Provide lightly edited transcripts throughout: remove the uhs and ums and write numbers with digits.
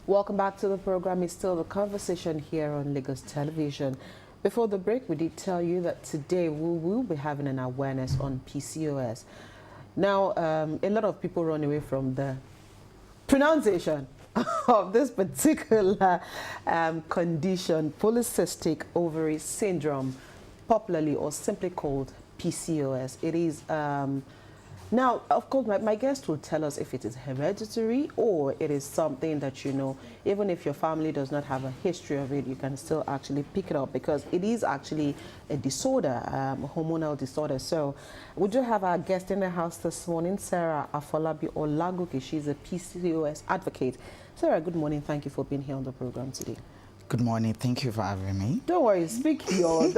Welcome back to the program. It's still the conversation here on Lagos Television. Before the break, we did tell you that today we will be having an awareness on PCOS. Now, a lot of people run away from the pronunciation of this particular condition, Polycystic Ovary Syndrome, popularly or simply called PCOS. It is now, of course, my guest will tell us if it is hereditary or it is something that, you know, even if your family does not have a history of it, you can still actually pick it up because it is actually a disorder, a hormonal disorder. So we do have our guest in the house this morning, Sarah Afolabi Olagoke. She's a PCOS advocate. Sarah, good morning. Thank you for being here on the program today. Good morning. Thank you for having me. Don't worry, speak yours.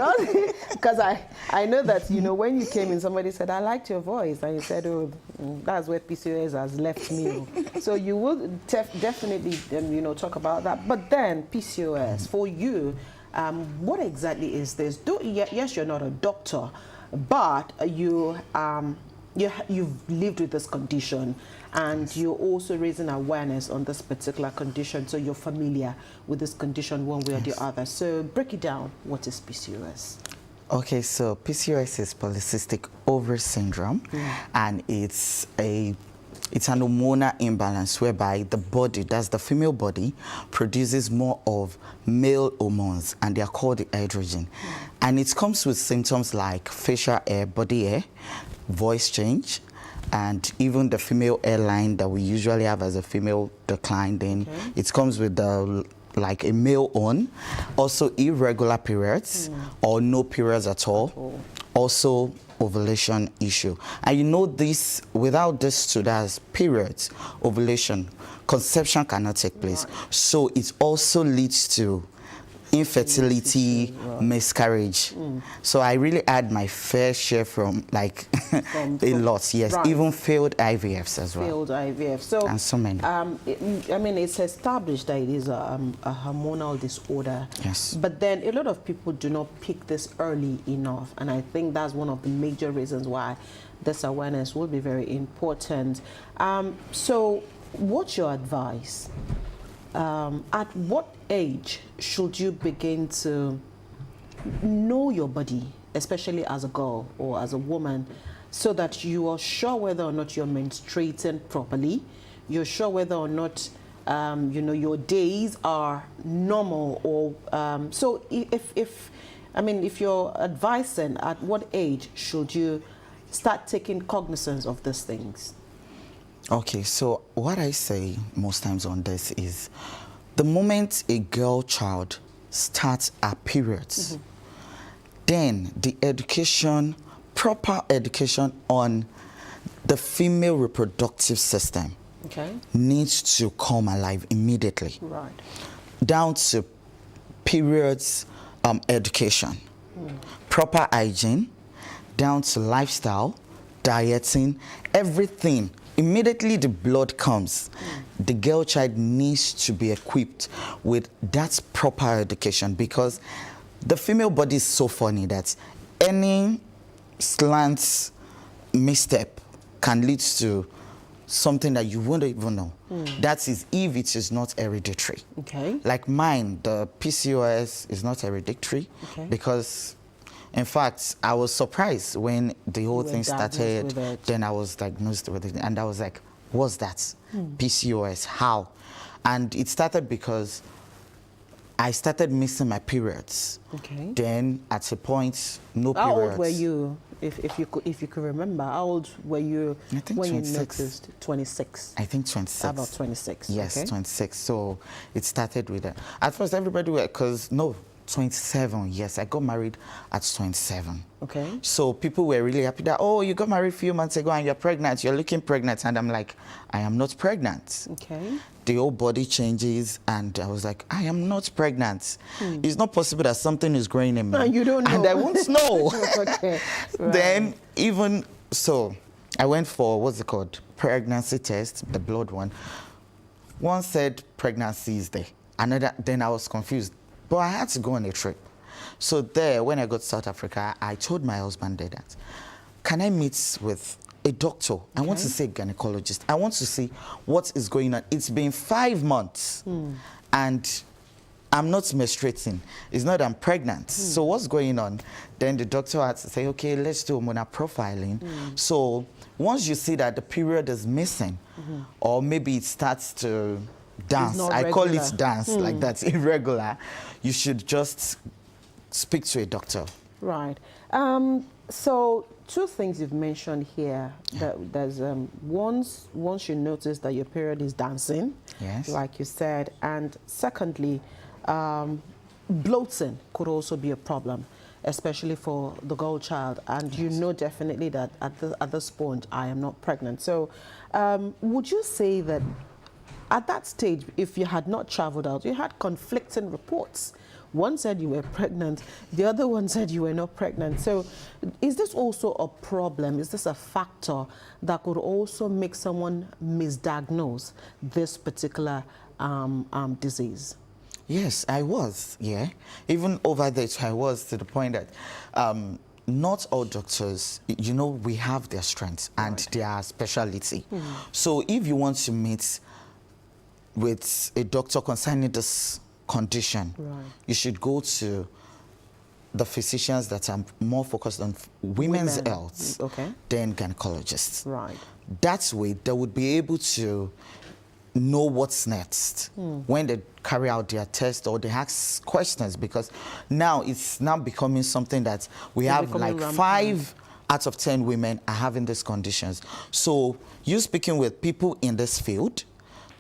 Because I know that, you know, when you came in, somebody said, I liked your voice. And you said, oh, that's where PCOS has left me. So you will definitely, you know, talk about that. But then PCOS, for you, what exactly is this? Yes, you're not a doctor, but you've lived with this condition and you're also raising awareness on this particular condition, so you're familiar with this condition one way or the other. So break it down. What is PCOS? Okay, so PCOS is Polycystic Ovary Syndrome, and it's an hormonal imbalance whereby the body, that's the female body, produces more of male hormones, and they are called the estrogen. And it comes with symptoms like facial hair, body hair, voice change, and even the female hairline that we usually have as a female decline. Then it comes with the like a male on, also irregular periods or no periods at all. Also ovulation issue. And you know this, without this too, that's periods, ovulation, conception cannot take place. So it also leads to infertility, miscarriage. So I really had my fair share from like a lot, yes, even failed IVFs as well. Failed IVF. So, and so many. I mean, it's established that it is a hormonal disorder. Yes. But then a lot of people do not pick this early enough. And I think that's one of the major reasons why this awareness will be very important. So what's your advice? At what age should you begin to know your body, especially as a girl or as a woman, so that you are sure whether or not you're menstruating properly, you're sure whether or not you know, your days are normal, or so if you're advising, at what age should you start taking cognizance of these things? Okay, so what I say most times on this is the moment a girl child starts her periods, then the education, proper education on the female reproductive system needs to come alive immediately. Right. Down to periods education, proper hygiene, down to lifestyle, dieting, everything. Immediately the blood comes, the girl child needs to be equipped with that proper education, because the female body is so funny that any slant misstep can lead to something that you wouldn't even know. That is if it is not hereditary. Okay. Like mine, the PCOS is not hereditary because, in fact, I was surprised when the whole thing started. Then I was diagnosed with it, and I was like, what's that? PCOS, how? And it started because I started missing my periods. Then at a point, no periods. How old were you, if you could remember? How old were you when 26. You noticed? 26. I think 26. About 26. Yes, 26. So it started with that. At first, everybody were, because 27, yes, I got married at 27. Okay. So people were really happy that, oh, you got married a few months ago and you're pregnant, you're looking pregnant. And I'm like, I am not pregnant. Okay. The whole body changes, and I was like, I am not pregnant. It's not possible that something is growing in me. No, you don't know. And I won't know. Okay. Right. Then, even so, I went for, what's it called? Pregnancy test, the blood one. One said pregnancy is there. Another, then I was confused. But I had to go on a trip. So there, when I got to South Africa, I told my husband that, can I meet with a doctor. I want to see a gynecologist. I want to see what is going on. It's been 5 months and I'm not menstruating. It's not that I'm pregnant. So what's going on? Then the doctor had to say, okay, let's do hormonal profiling. So once you see that the period is missing, or maybe it starts to dance, I call it dance, like that's irregular, you should just speak to a doctor. Right. So two things you've mentioned here. That there's once you notice that your period is dancing, like you said, and secondly, bloating could also be a problem, especially for the girl child, and you know definitely that at this point I am not pregnant. So would you say that at that stage, if you had not traveled out, you had conflicting reports? One said you were pregnant, the other one said you were not pregnant. So is this also a problem? Is this a factor that could also make someone misdiagnose this particular disease? Yes, I was, Even over there, I was, to the point that not all doctors, you know, we have their strengths and their specialty. So if you want to meet with a doctor concerning this condition, you should go to the physicians that are more focused on women's health than gynecologists. That way, they would be able to know what's next when they carry out their test or they ask questions, because now it's now becoming something that we have like 5 out of 10 women are having these conditions. So you speaking with people in this field,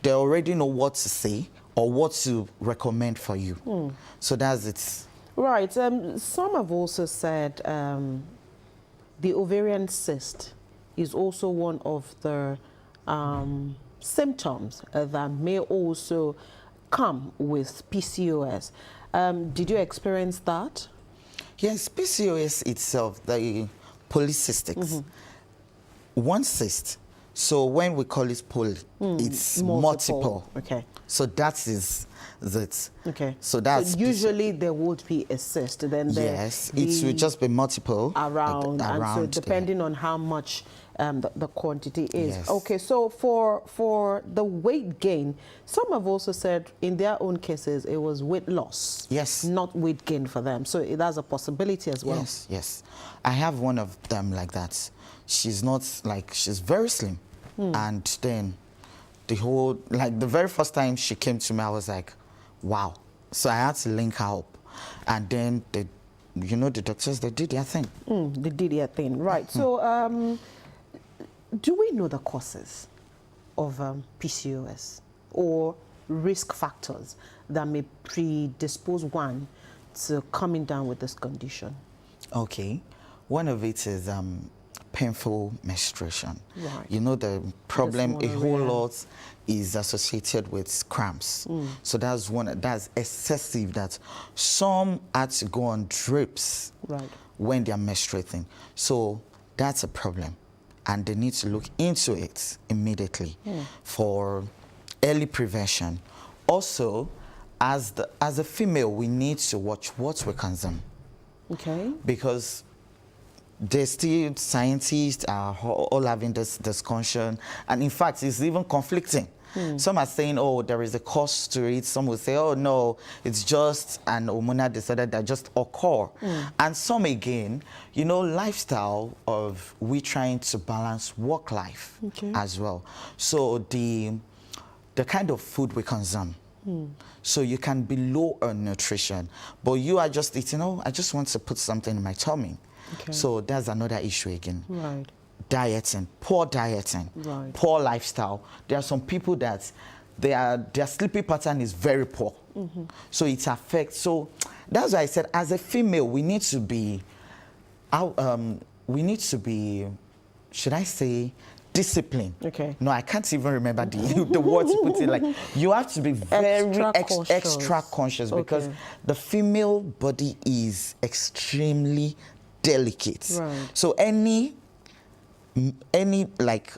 they already know what to say or what to recommend for you. So that's it. Right. Some have also said the ovarian cyst is also one of the symptoms that may also come with PCOS. Did you experience that? Yes, PCOS itself, the polycystic, one cyst. So when we call it poly, it's multiple. So that is it. So that's usually there would be a cyst. Then it would just be multiple around, and so depending on how much the quantity is. So for the weight gain, some have also said in their own cases it was weight loss, not weight gain for them. So that's a possibility as well. Yes. I have one of them like that. She's not like, she's very slim, and then the whole, like the very first time she came to me, I was like, wow. So I had to link her up, and then the, you know, the doctors, they did their thing. They did their thing, right? So do we know the causes of PCOS or risk factors that may predispose one to coming down with this condition? One of it is painful menstruation. You know, the problem a whole lot is associated with cramps. So that's one, that's excessive, that some had to go on drips when they're menstruating. So that's a problem, and they need to look into it immediately for early prevention. Also, as a female, we need to watch what we consume. Because there's still scientists are all having this discussion, and in fact it's even conflicting. Some are saying, oh, there is a cause to it. Some will say, oh no, it's just an hormonal disorder that just occur. And some again, you know, lifestyle of we trying to balance work life as well. So the kind of food we consume. So you can be low on nutrition, but you are just eating, oh, I just want to put something in my tummy. So that's another issue again. Dieting, poor dieting, poor lifestyle. There are some people that their sleeping pattern is very poor. So it affects. So that's why I said, as a female, we need to be, should I say, discipline. No, I can't even remember the word to put it. Like, you have to be very extra conscious because the female body is extremely delicate. So any like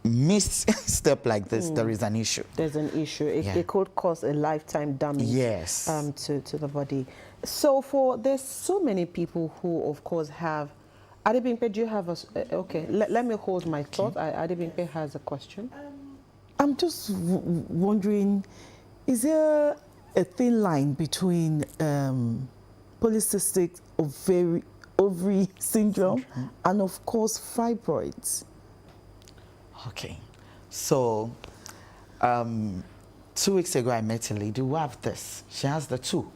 missed step like this, there is an issue. There's an issue. It could cause a lifetime damage to the body. So there's so many people who, of course, have Adebimpe, do you have a... okay, let me hold my thought. Adebimpe has a question. I'm just wondering, is there a thin line between polycystic ovary syndrome and, of course, fibroids? Okay, so 2 weeks ago I met a lady who have this. She has the two.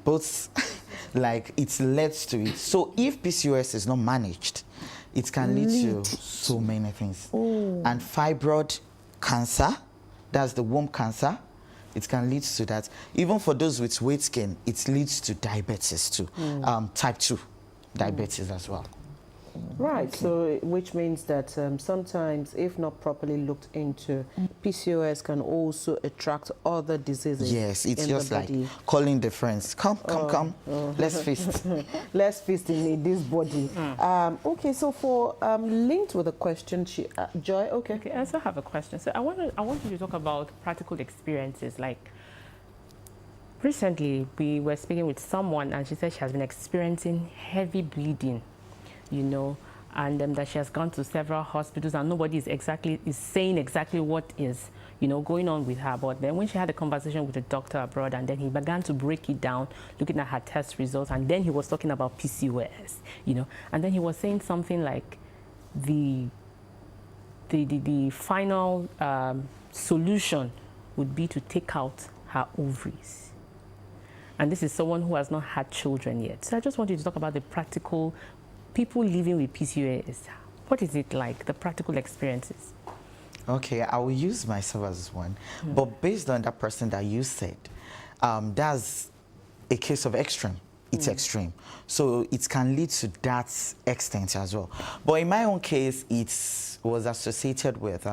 Both, like, it leads to it. So if PCOS is not managed, it can lead to so many things. And fibroid cancer, that's the womb cancer, it can lead to that. Even for those with weight gain, it leads to diabetes too, type 2 diabetes as well. Right, so which means that sometimes, if not properly looked into, PCOS can also attract other diseases. Yes, it's just like calling the friends. Come, let's feast. Let's feast in this body. Okay, so for linked with a question, Joy. Okay, I also have a question. So I want you to talk about practical experiences. Like recently, we were speaking with someone, and she said she has been experiencing heavy bleeding, you know, and that she has gone to several hospitals, and nobody is saying exactly what is, you know, going on with her. But then when she had a conversation with a doctor abroad, and then he began to break it down, looking at her test results, and then he was talking about PCOS, you know, and then he was saying something like the final solution would be to take out her ovaries. And this is someone who has not had children yet. So I just want you to talk about the practical, people living with PCOS. What is it like, the practical experiences? Okay, I will use myself as one. But based on that person that you said, that's a case of extreme. It's extreme. So it can lead to that extent as well. But in my own case, it was associated with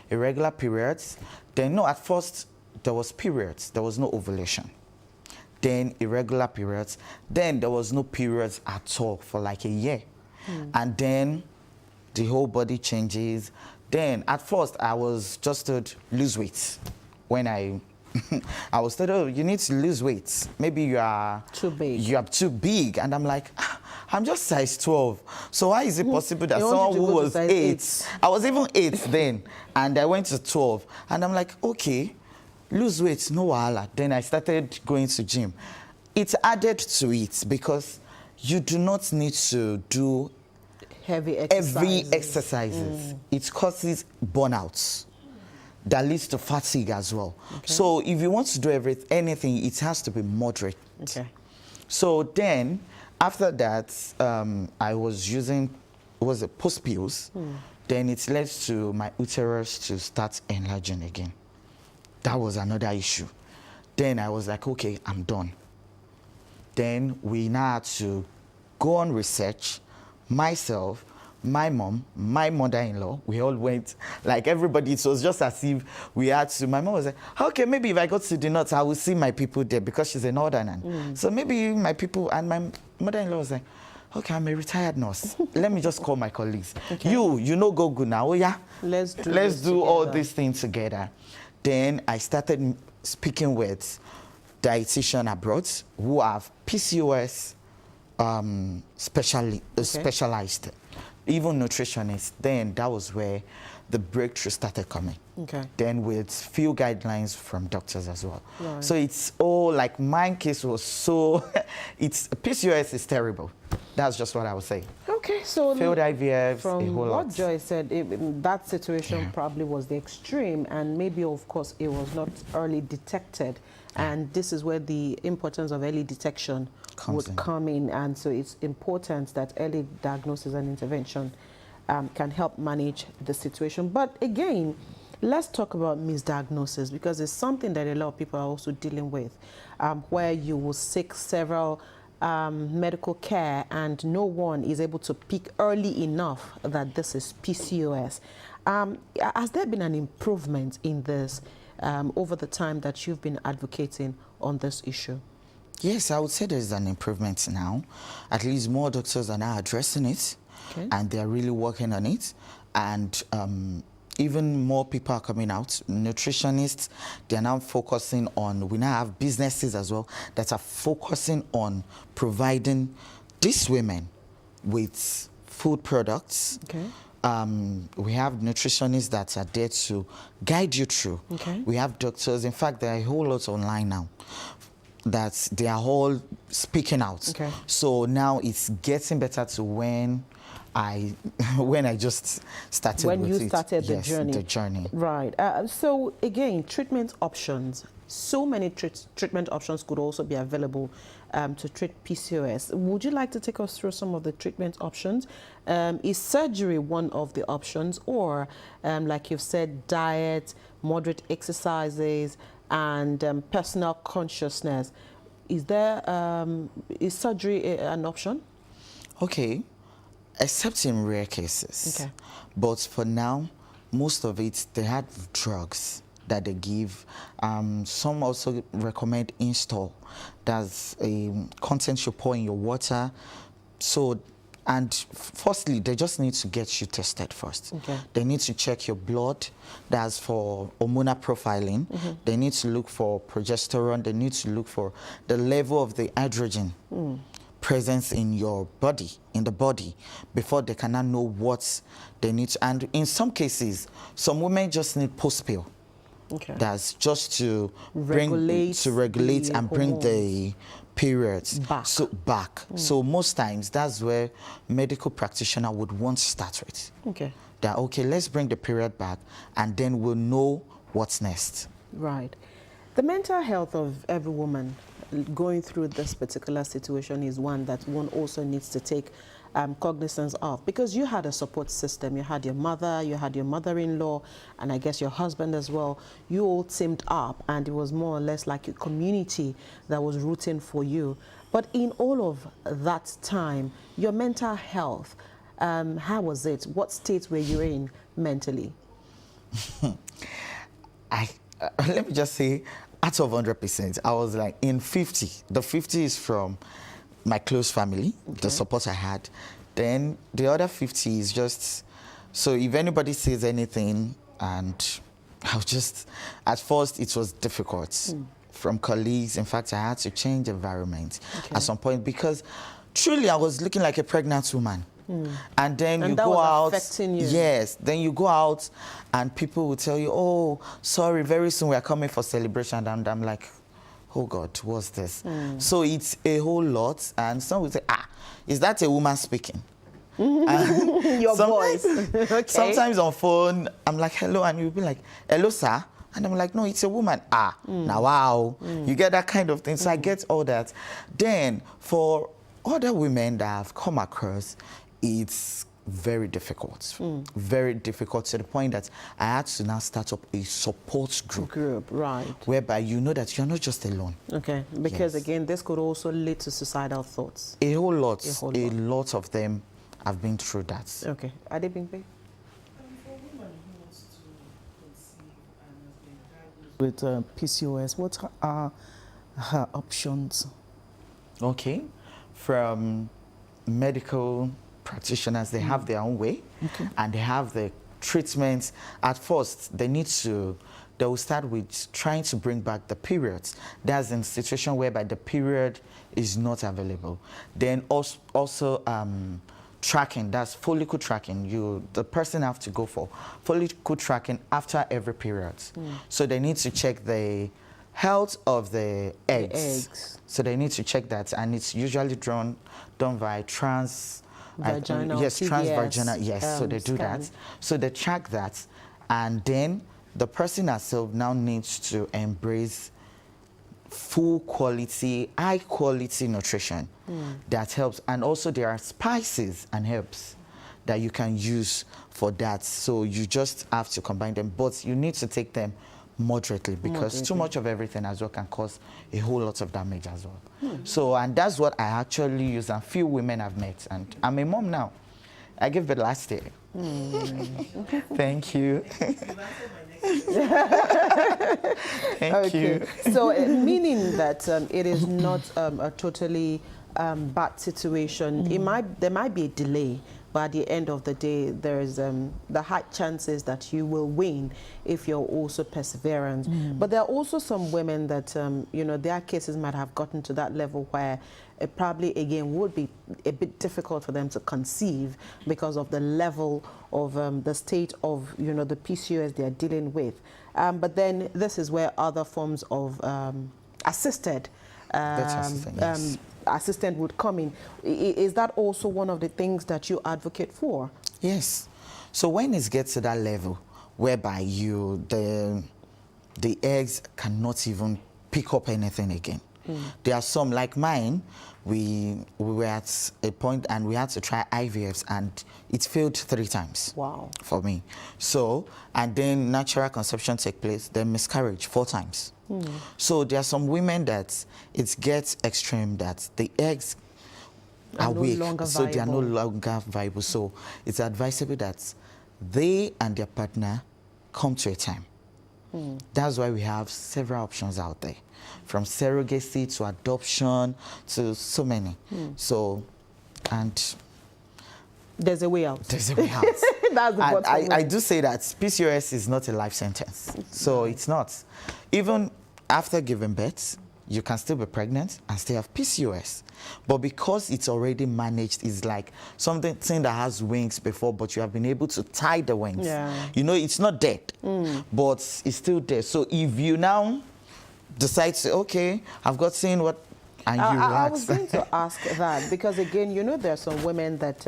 irregular periods. Then, no, at first, there was periods. There was no ovulation. Then irregular periods. Then there was no periods at all for like a year. And then the whole body changes. Then at first I was just told lose weight. When I was told, oh, you need to lose weight. Maybe you are too big. You are too big. And I'm like, I'm just size 12. So why is it possible that someone who was 8, I was even 8 then, and I went to 12. And I'm like, okay, lose weight, no wahala. Then I started going to gym. It added to it because you do not need to do heavy exercises. It causes burnouts that leads to fatigue as well. So if you want to do anything, it has to be moderate. So then after that, I was using, post pills. Then it led to my uterus to start enlarging again. That was another issue. Then I was like, okay, I'm done. Then we now had to go on research. Myself, my mom, my mother-in-law, we all went, like everybody, it was just as if we had to, my mom was like, okay, maybe if I go to the north, I will see my people there because she's a northerner. So maybe my people, and my mother-in-law was like, okay, I'm a retired nurse. Let me just call my colleagues. You know, go good now. Oh yeah, let's do all these things together. Then I started speaking with dietitians abroad who have PCOS specialized, even nutritionists. Then that was where the breakthrough started coming. Then with few guidelines from doctors as well. So it's all like my case was so, PCOS is terrible. That's just what I would say. Okay, so failed IVF, from a whole what lot. Joy said, that situation probably was the extreme, and maybe of course it was not early detected, and this is where the importance of early detection would come in, and so it's important that early diagnosis and intervention can help manage the situation. But again, let's talk about misdiagnosis, because it's something that a lot of people are also dealing with, where you will seek several medical care and no one is able to pick early enough that this is PCOS. Has there been an improvement in this over the time that you've been advocating on this issue? Yes, I would say there's an improvement now. At least more doctors are now addressing it, and they're really working on it. And even more people are coming out. Nutritionists, they're now focusing on, we now have businesses as well that are focusing on providing these women with food products. Okay. We have nutritionists that are there to guide you through. Okay. We have doctors. In fact, there are a whole lot online now that they are all speaking out. Okay. So now it's getting better to when I just started When with you it. started the Yes, journey. the journey. Right. So again, treatment options. So many treatment options could also be available to treat PCOS. Would you like to take us through some of the treatment options? Is surgery one of the options, or like you've said, diet, moderate exercises, and personal consciousness? Is surgery an option? Okay, except in rare cases. Okay. But for now, most of it, they had drugs that they give. Some also recommend install. That's a content you pour in your water. So, and firstly, they just need to get you tested first. Okay. They need to check your blood. That's for hormonal profiling. They need to look for progesterone. They need to look for the level of the androgen presence in your body, in the body, before they cannot know what they need to. And in some cases, some women just need post-pill. Okay. That's just to Regulate regulate the and bring the periods back. back. So most times that's where medical practitioner would want to start with. Okay. That okay, let's bring the period back, and then we'll know what's next. Right. The mental health of every woman going through this particular situation is one that one also needs to take cognizance of, because you had a support system. You had your mother, you had your mother-in-law, and I guess your husband as well. You all teamed up, and it was more or less like a community that was rooting for you. But in all of that time, your mental health, how was it? What state were you in mentally? Let me just say, out of 100%, I was like in 50. The 50 is from my close family, the support I had. Then the other 50 is just, so if anybody says anything, and I'll just, at first it was difficult from colleagues. In fact, I had to change environment at some point, because truly I was looking like a pregnant woman. And then you go out, affecting you. yes, then you go out and people will tell you, oh, sorry, very soon we are coming for celebration. And I'm like, oh God, what's this? So it's a whole lot. And some will say, is that a woman speaking? Your voice. Okay. Sometimes on phone, I'm like, hello, and you'll be like, hello, sir. And I'm like, no, it's a woman. Now, wow. You get that kind of thing. So I get all that. Then for other women that I've come across, it's very difficult. Very difficult, to the point that I had to now start up a support group. Right. Whereby you know that you're not just alone. Okay, because Yes. again, this could also lead to suicidal thoughts. A whole lot. A whole A lot. lot of them have been through that. Okay. Adebimpe? For a woman who wants to conceive and has been diagnosed with PCOS, what are her options? Okay. From medical practitioners, they have their own way, and they have the treatments. At first, they will start with trying to bring back the periods. That's in a situation whereby the period is not available. Then also tracking, that's follicle tracking. The person have to go for follicle tracking after every period. So they need to check the health of the eggs. So they need to check that, and it's usually done by Vaginal, yes, TVS, transvaginal, yes. So they do scan. that. So they track that, and then the person herself now needs to embrace full quality, high quality nutrition that helps. And also there are spices and herbs that you can use for that. So you just have to combine them, but you need to take them moderately, because too much of everything as well can cause a whole lot of damage as well. So, and that's what I actually use, and few women I've met, and I'm a mom now. I gave birth last year. Thank you. Thank you. So meaning that it is not a totally bad situation. There might be a delay, but at the end of the day, there's the high chances that you will win if you're also perseverant. But there are also some women that, you know, their cases might have gotten to that level where it probably, again, would be a bit difficult for them to conceive because of the level of the state of, you know, the PCOS they're dealing with. But then this is where other forms of assisted assistant would come in. Is that also one of the things that you advocate for? Yes. So when it gets to that level whereby the eggs cannot even pick up anything again. There are some, like mine, we were at a point and we had to try IVFs and it failed 3 times. Wow. For me. So, and then natural conception take place, then miscarriage 4 times. So there are some women that it gets extreme, that the eggs are no weak, longer so they are no viable. longer viable. So it's advisable that they and their partner come to a time. That's why we have several options out there, from surrogacy to adoption to so many. So, and There's a way out. there's a way out. That's the And bottom I line. do say that PCOS is not a life sentence. So it's not. Even after giving birth, you can still be pregnant and still have PCOS. But because it's already managed, it's like something that has wings before, but you have been able to tie the wings. Yeah. You know, it's not dead, but it's still there. So if you now decide to say, okay, I've got seen what, and you I relax. was going to ask that because, again, you know, there are some women that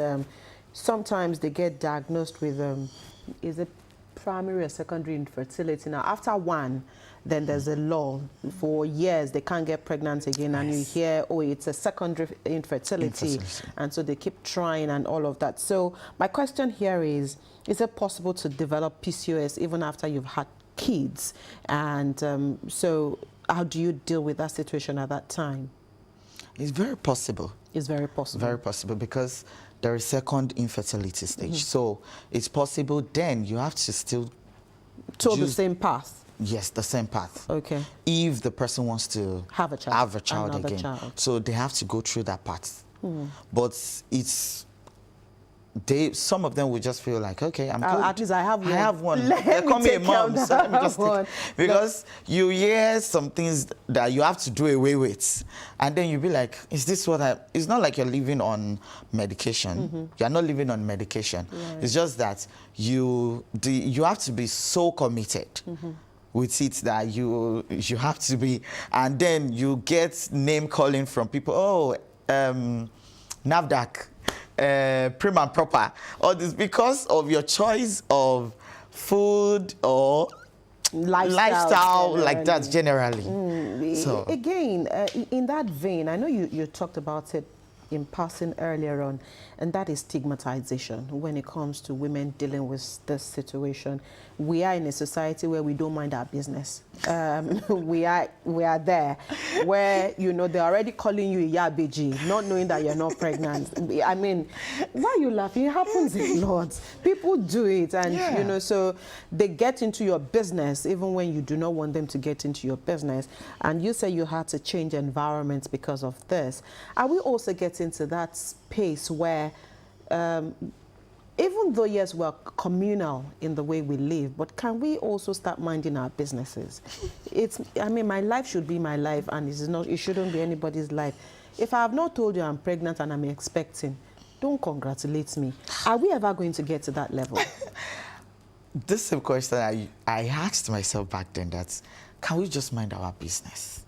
sometimes they get diagnosed with, is it primary or secondary infertility? Now, after one, then there's a law for years they can't get pregnant again, and you hear, oh, it's a secondary infertility, and so they keep trying and all of that. So my question here is it possible to develop PCOS even after you've had kids? And so how do you deal with that situation at that time? It's very possible. It's very possible. Very possible, because there is second infertility stage. So it's possible. Then you have to still So the use- same path. Yes, the same path. Okay. If the person wants to Have a child. Another again. child. So they have to go through that path. But it's some of them will just feel like, okay, I'm good. At least I have one. I have one. Let They me call me a take care mom. of So let me that just take one. it. Because you hear some things that you have to do away with. And then you'll be like, is this what it's not like you're living on medication. You're not living on medication. Right. It's just that you have to be so committed with it that you have to be, and then you get name calling from people. Oh, NAFDAC, prim and proper. All this because of your choice of food or lifestyle like that generally. So Again, in that vein, I know you talked about it in passing earlier on, and that is stigmatization when it comes to women dealing with this situation. We are in a society where we don't mind our business. We are there where, you know, they're already calling you Iyabeji, not knowing that you're not pregnant. I mean, why are you laughing? It happens a lot. People do it, and you know, so they get into your business even when you do not want them to get into your business. And you say you had to change environments because of this. Are we also getting to that space where even though, yes, we're communal in the way we live, but can we also start minding our businesses? I mean, my life should be my life, and it shouldn't be anybody's life. If I have not told you I'm pregnant and I'm expecting, don't congratulate me. Are we ever going to get to that level? this is a question I asked myself back then, that can we just mind our business?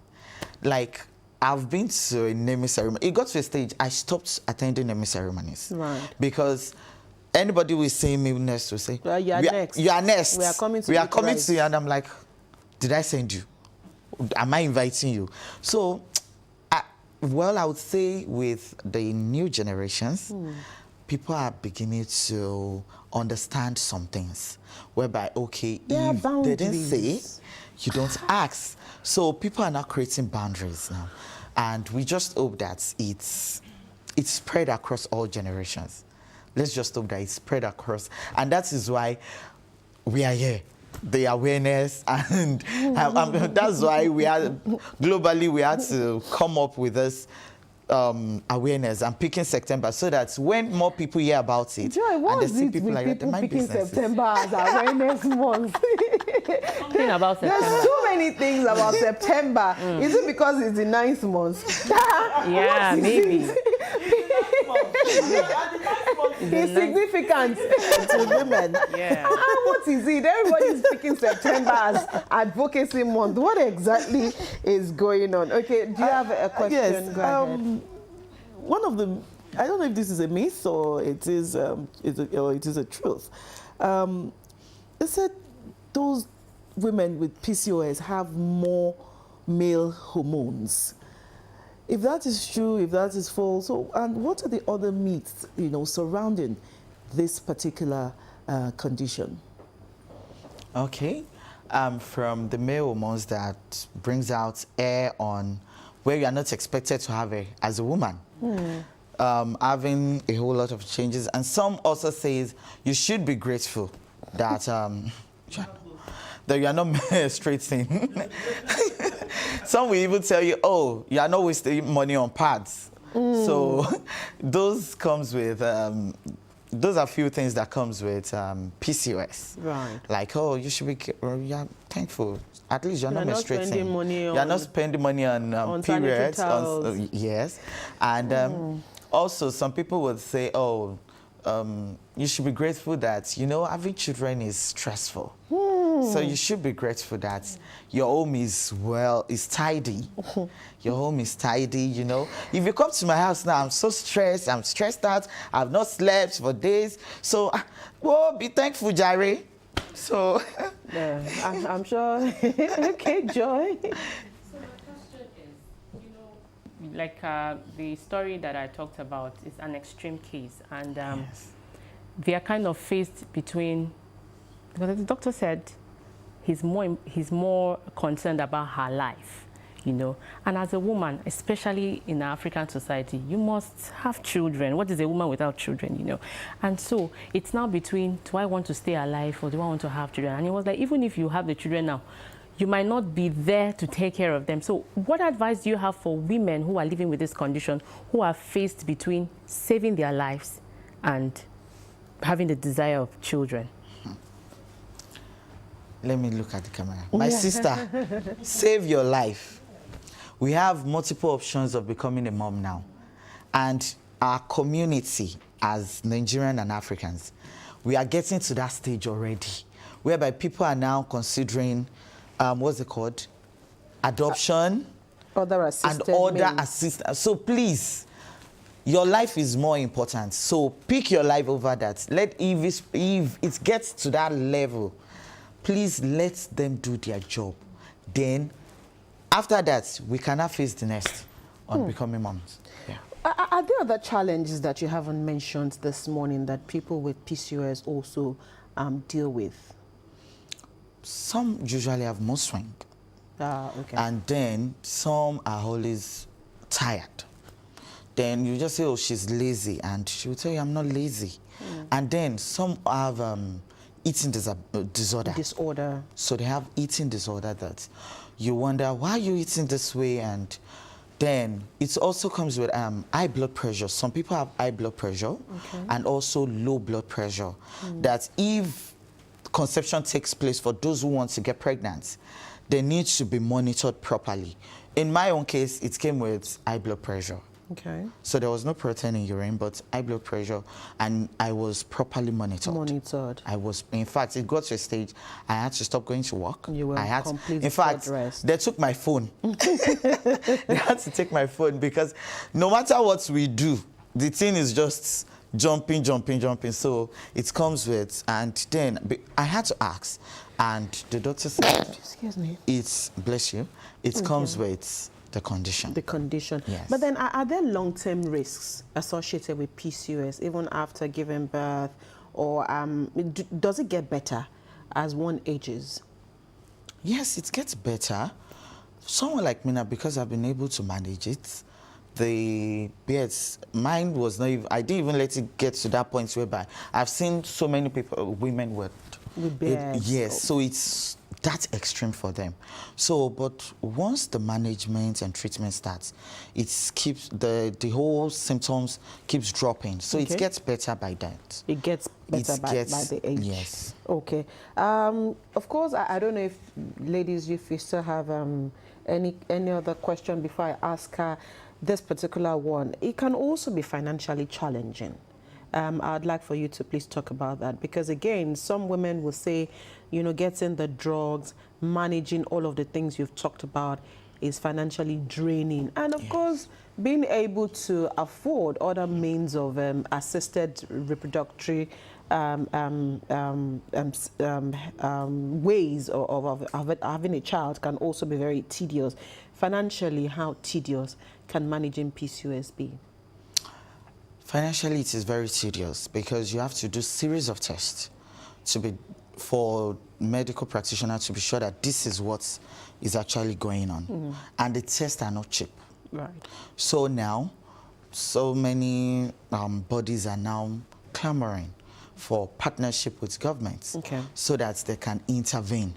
Like, I've been to a naming ceremony. It got to a stage I stopped attending naming ceremonies. Right. Because anybody will say me next will say, Well, you are next. You are next. We are coming to We are eat coming rice. to you. And I'm like, did I send you? Am I inviting you? So, I would say with the new generations, people are beginning to understand some things. Whereby, okay, There are if they didn't boundaries. say, you don't ask. So people are now creating boundaries now. And we just hope that it's spread across all generations. Let's just hope that it's spread across. And that is why we are here. The awareness, and that's why globally we had to come up with this awareness. I'm picking September so that when more people hear about it, Joy, what and they is see it people with like that, people they might picking businesses. September as awareness month? Something about September. There's so many things about September. Is it because it's the 9th month? Yeah, maybe. It's significant to women. Yeah. What is it? Everybody's picking September as advocacy month. What exactly is going on? Okay, do you have a question? Yes. Go ahead. One of the, I don't know if this is a myth or it is a truth. It said those women with PCOS have more male hormones. If that is true, if that is false, so, and what are the other myths, surrounding this particular condition? Okay. From the male hormones that brings out air on where you are not expected to have air as a woman. Having a whole lot of changes. And some also says you should be grateful that, that you are not menstruating. Some will even tell you, oh, you are not wasting money on pads. So those comes with, those are few things that comes with PCOS. Right. Like, oh, you should be thankful. At least you're not menstruating. Spending money You're not spending money on periods. Yes. And also, some people would say, oh, you should be grateful that, having children is stressful. So you should be grateful that your home is tidy. Your home is tidy, If you come to my house now, I'm so stressed, I'm stressed out, I've not slept for days. So, be thankful, Jare. So, yeah, I'm sure. Okay, Joy. So my question is, like the story that I talked about is an extreme case, and yes. they are kind of faced between, because the doctor said he's more concerned about her life, and as a woman, especially in African society, you must have children. What is a woman without children, And so it's now between, do I want to stay alive or do I want to have children? And it was like, even if you have the children now, you might not be there to take care of them. So what advice do you have for women who are living with this condition, who are faced between saving their lives and having the desire of children? Let me look at the camera. My sister, save your life. We have multiple options of becoming a mom now. And our community, as Nigerian and Africans, we are getting to that stage already, whereby people are now considering, what's it called? Adoption. Other assisted and other means. assistance. So please, your life is more important. So pick your life over that. If it gets to that level, please let them do their job. Then, after that, we cannot face the next on becoming moms. Yeah. Are there other challenges that you haven't mentioned this morning that people with PCOS also deal with? Some usually have mood swing. Okay. And then some are always tired. Then you just say, oh, she's lazy. And she will tell you, I'm not lazy. And then some have eating disorder. So they have eating disorder that you wonder, why are you eating this way? And then it also comes with high blood pressure. Some people have high blood pressure and also low blood pressure. That if conception takes place for those who want to get pregnant, they need to be monitored properly. In my own case, it came with high blood pressure. Okay. So there was no protein in urine, but high blood pressure, and I was properly monitored. I was, in fact, it got to a stage I had to stop going to work. You were completely in fact, rest. they took my phone. They had to take my phone because no matter what we do, the thing is just jumping. So it comes with, and then I had to ask, and the doctor said, excuse me, it's, bless you, it comes with the condition. The condition. Yes. But then are there long-term risks associated with PCOS even after giving birth, or does it get better as one ages? Yes, it gets better. Someone like me now, because I've been able to manage it, mine was not even, I didn't even let it get to that point whereby I've seen so many people, women with beards. Yes, so it's that's extreme for them. So, but once the management and treatment starts, it keeps the whole symptoms keeps dropping. So it gets better by that. It gets better by the age. Yes. Okay. Of course, I don't know if ladies, if you still have any other question before I ask her this particular one. It can also be financially challenging. I'd like for you to please talk about that, because again, some women will say, you know, getting the drugs, managing all of the things you've talked about is financially draining. And of course, being able to afford other means of assisted reproductive ways of having a child can also be very tedious. Financially, how tedious can managing PCOS be? Financially, it is very tedious because you have to do series of tests for medical practitioners to be sure that this is what is actually going on. And the tests are not cheap. Right. So now, so many bodies are now clamoring for partnership with governments so that they can intervene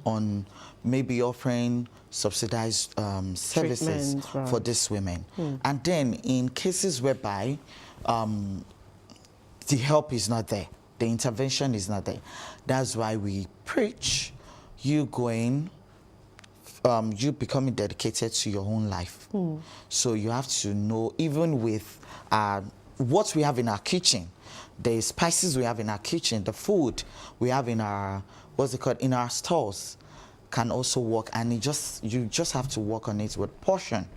on maybe offering subsidized services for these women. And then in cases whereby the help is not there, the intervention is not there, that's why we preach you going, you becoming dedicated to your own life. So you have to know, even with what we have in our kitchen, the spices we have in our kitchen, the food we have in our, what's it called, in our stores, can also work, and you just have to work on it with portion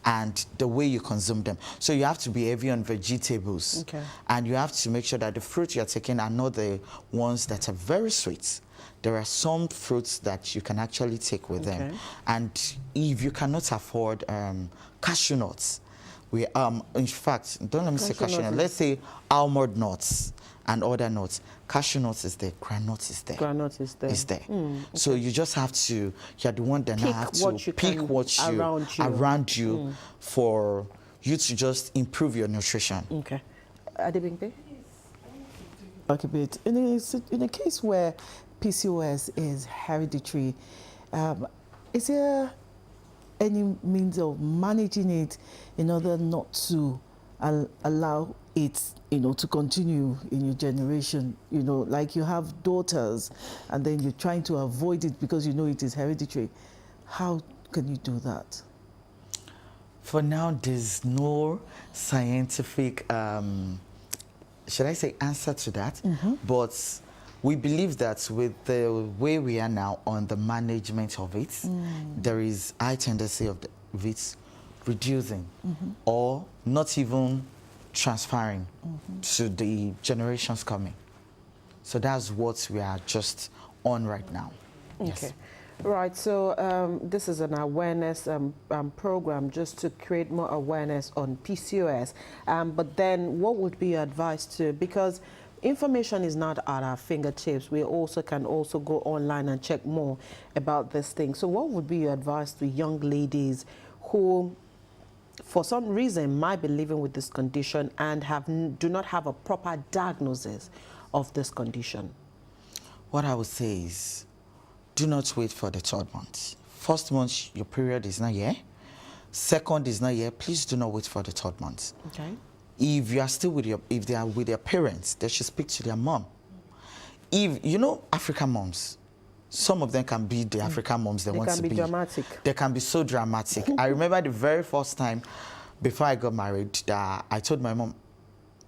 and the way you consume them. So you have to be heavy on vegetables, and you have to make sure that the fruit you're taking are not the ones that are very sweet. There are some fruits that you can actually take with them, and if you cannot afford cashew nuts, in fact, don't let me say cashew nuts, let's say almond nuts and other nuts. Cashew nuts is there, granite is there. Granite is there. Is there. So you just have to, you're the one that now have to pick what you around you for you to just improve your nutrition. Okay. Adebimpe? Back a bit. In a case where PCOS is hereditary, is there any means of managing it in order not to allow it, to continue in your generation? Like you have daughters and then you're trying to avoid it because you know it is hereditary. How can you do that? For now, there's no scientific, should I say, answer to that. But we believe that with the way we are now on the management of it, there is high tendency of it reducing or not even transferring to the generations coming. So that's what we are just on right now. Okay. Yes. Right, so this is an awareness program just to create more awareness on PCOS. But then what would be your advice to, because information is not at our fingertips, we also can go online and check more about this thing. So what would be your advice to young ladies who for some reason might be living with this condition and do not have a proper diagnosis of this condition? What I would say is, do not wait for the 3rd month. 1st month, your period is not here. 2nd is not here. Please do not wait for the 3rd month. Okay. If you are still if they are with their parents, they should speak to their mom. If African moms, some of them can be the African moms they want to be. They can be dramatic. They can be so dramatic. I remember the very first time before I got married that I told my mom,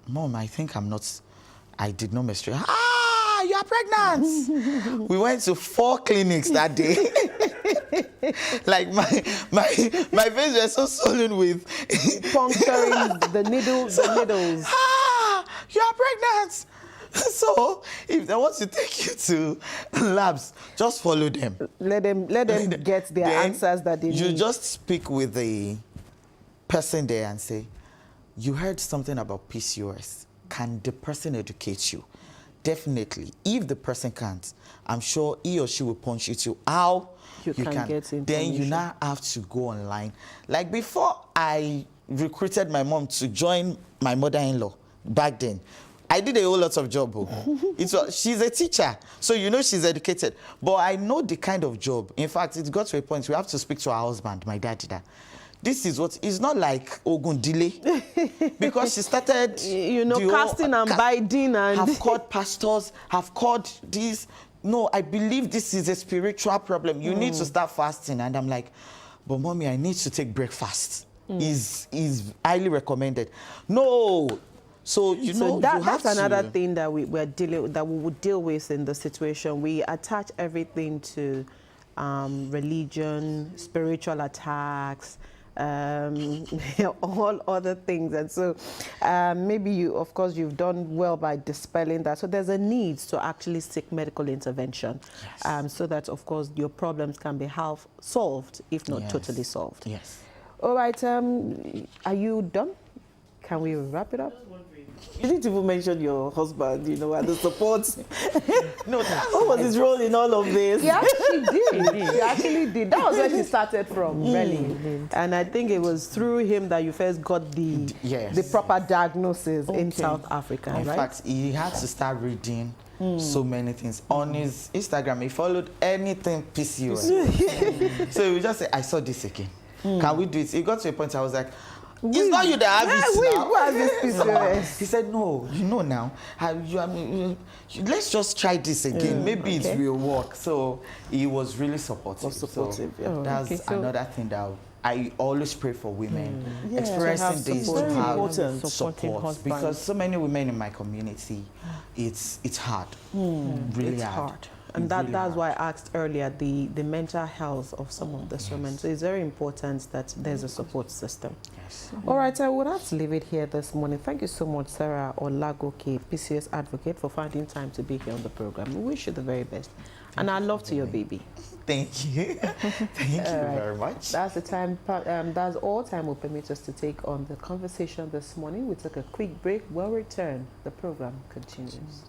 "Mom, I think I did not menstruate." "Ah, you are pregnant." We went to 4 clinics that day. Like my veins were so swollen with puncturing the needles. "Ah, you are pregnant." So if they want to take you to labs, just follow them. Let them get their answers that they need. You just speak with the person there and say, "You heard something about PCOS. Can the person educate you?" Definitely. If the person can't, I'm sure he or she will punch you to how you can get information. Then you now have to go online. Like before I recruited my mom to join my mother-in-law back then, I did a whole lot of job. She's a teacher, so you know she's educated. But I know the kind of job. In fact, it got to a point we have to speak to our husband, my dad did that. This is what, it's not like Ogundile, because she started, you know, casting and biting and... have called pastors, have called this. No, I believe this is a spiritual problem. You need to start fasting. And I'm like, but mommy, I need to take breakfast. Is highly recommended. No. So, you know, that's another thing that we would deal with in the situation. We attach everything to religion, spiritual attacks, all other things. And so maybe you, of course, you've done well by dispelling that. So there's a need to actually seek medical intervention, so that, of course, your problems can be half solved, if not totally solved. Yes. All right. Are you done? Can we wrap it up? You didn't even mention your husband, you know, and the support. No, what was his role in all of this? Yeah, she did. She actually did. That was where she started from, really. And I think it was through him that you first got the proper diagnosis in South Africa, in fact, he had to start reading so many things. On his Instagram, he followed anything PCOS. So he just said, I saw this again. Can we do it? It got to a point I was like, it's not you that have it now. Who has this PCOS? He said, no, you know now. Let's just try this again. Maybe it will work. So he was really supportive. So that's another thing that I always pray for women. Experiencing this to have support. Because so many women in my community, it's hard. Really it's hard. And that's why I asked earlier the mental health of some of these women. So it's very important that there's a support system. Yes. All right, I would have to leave it here this morning. Thank you so much, Sarah Olagoke, PCOS advocate, for finding time to be here on the program. We wish you the very best. And I love to your baby. Thank you. Thank you very much. That's the time. That's all time will permit us to take on the conversation this morning. We took a quick break. We'll return. The program continues.